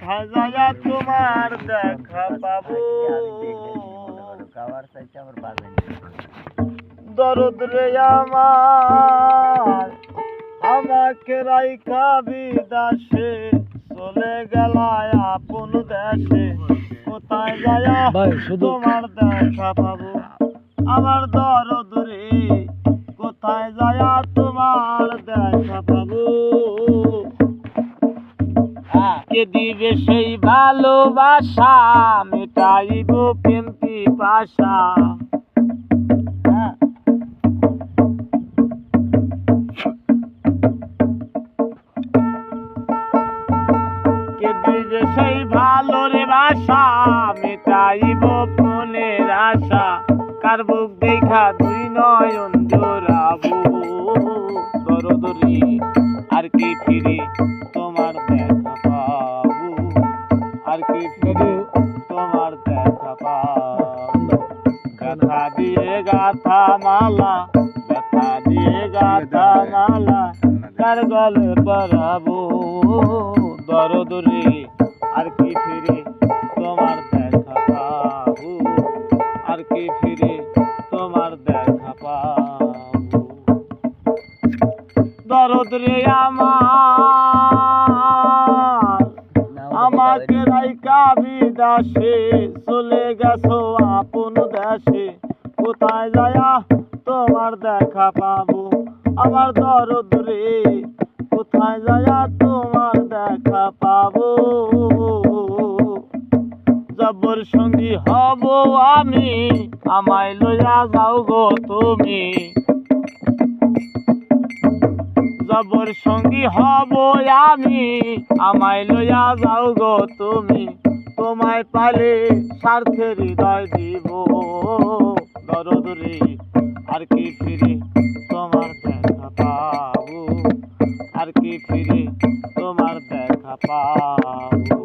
কোথায় যায়া তোমার দেখা পাবো দরদ রে আমার আমাকে রাইখা বিদেশে চলে গেলায় আপন দেশে কোথায় যায়া তোমার দেখা পাবো আমার দরদ রে কোথায় যায়া তোমার দেখা পাবো কে দিবে সেই ভালোবাসা মেটাইব প্রেম পিপাসা কে দিবে সেই ভালো রে বাসা মেটাইব মনের আশা কার বুক দেখা দুই নয়ন জোড়াবো দরদ রে আর কি ফিরে তোমার দেখা পাবো আর কি ফিরে তোমার দেখা পাবো ব্যথা দিয়ে গাথা মালা ব্যথা দিয়ে গাথা মালা কার গলে পরাবো দরদ রে আর কি ফিরে তোমার দেখা পাবো আর কি ফিরে তোমার দেখা পাবো দরদ রে আমার আমাকে রাইখা বিদেশে চলে গেছো আপন দেশে কোথায় যায়া তোমার দেখা পাবো আমার দরদ রে কোথায় যায়া তোমার দেখা পাবো জবর সঙ্গী হব আমি আমায় লইয়া যাও গো তুমি জবর সঙ্গী হব আমি আমায় লইয়া যাও গো তুমি তোমায় পালে স্বার্থে হৃদয় দিব দরদ রে আর কি ফিরে তোমার দেখা পাবো আর কি ফিরে তোমার দেখা পাবো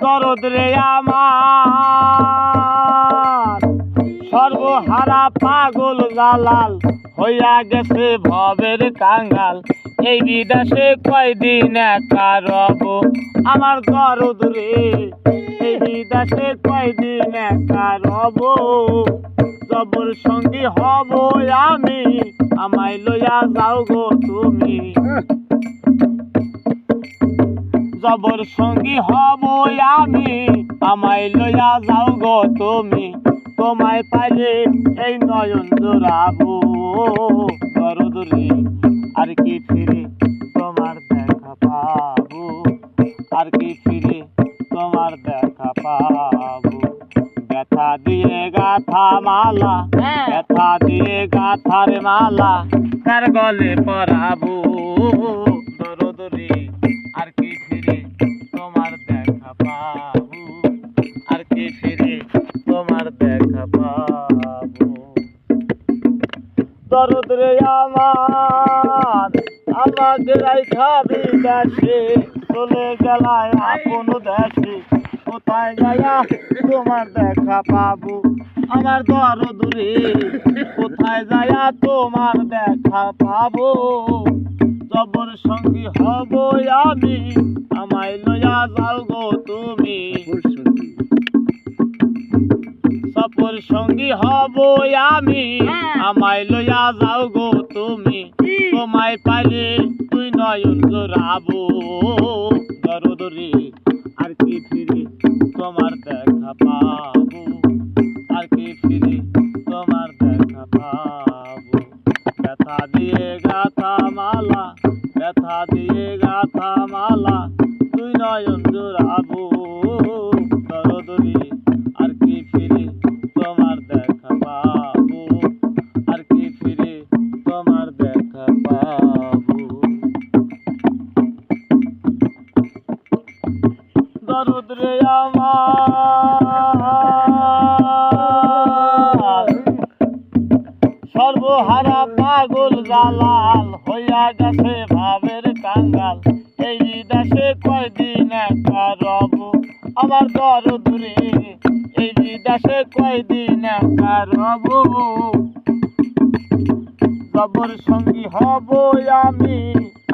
দরদ রে আমার সর্বহারা পাগল জালাল হইয়া গেছে ভবের কাঙ্গাল এই বিদেশে কয়দিন একা রব আমার দরদ রে এই বিদেশে কয়দিন একা রব জবর সঙ্গী হব আমি আমায় লইয়া যাও গো তুমি জবর সঙ্গী হব আমি আমায় লইয়া যাও গো তুমি তোমায় পাইলে এই নয়ন জোড়াবো দরদ রে আর কি ফিরে তোমার দেখা পাবো আর কি ফিরে তোমার দেখা পাবো ব্যথা দিয়ে গাথা মালা ব্যথা দিয়ে গাথার মালা কার গলে পরাবো দরদ রে আর কি ফিরে তোমার দেখা পাবো আর কি ফিরে তোমার দেখা পাবো দরদ রে আমার আমাকে রাইখা বিদেশে চলে গেলায় আপন দেশে কোথায় যায়া তোমার দেখা পাবো আমার দরদ রে কোথায় যায়া তোমার দেখা পাবো জবর সঙ্গী হব আমি আমায় লইয়া যাও গো তুমি সফর সঙ্গী হব আমি আমায় লইয়া যাও গো তুমি তোমায় পাইলে তুই নয়ন জোড়াবো দরদ রে আর কি ফিরে তোমার দেখা পাবো আর কি ফিরে তোমার দেখা পাবো ব্যথা দিয়ে গাথা মালা ব্যথা দিয়ে গাথা মালা তুই নয়ন জোড়াবো দরদ রে আর কি ফিরে তোমার দেখা পাবো আর কি ফিরে তোমার দেখা পাবো দরদ রে আমার সর্বহারা পাগল জালাল হইয়া গেছে ভাবের কাঙ্গাল এই বিদেশে কয়দিন একা রব আমার দরদ রে এই বিদেশে কয়দিন একা রব জবর সঙ্গী হব আমি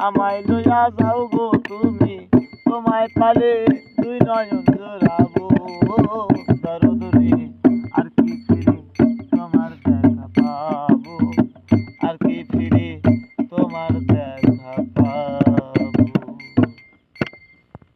আমায় লইয়া যাও গো তুমি তোমায় পালে দুই নয়ন জোড়াবো।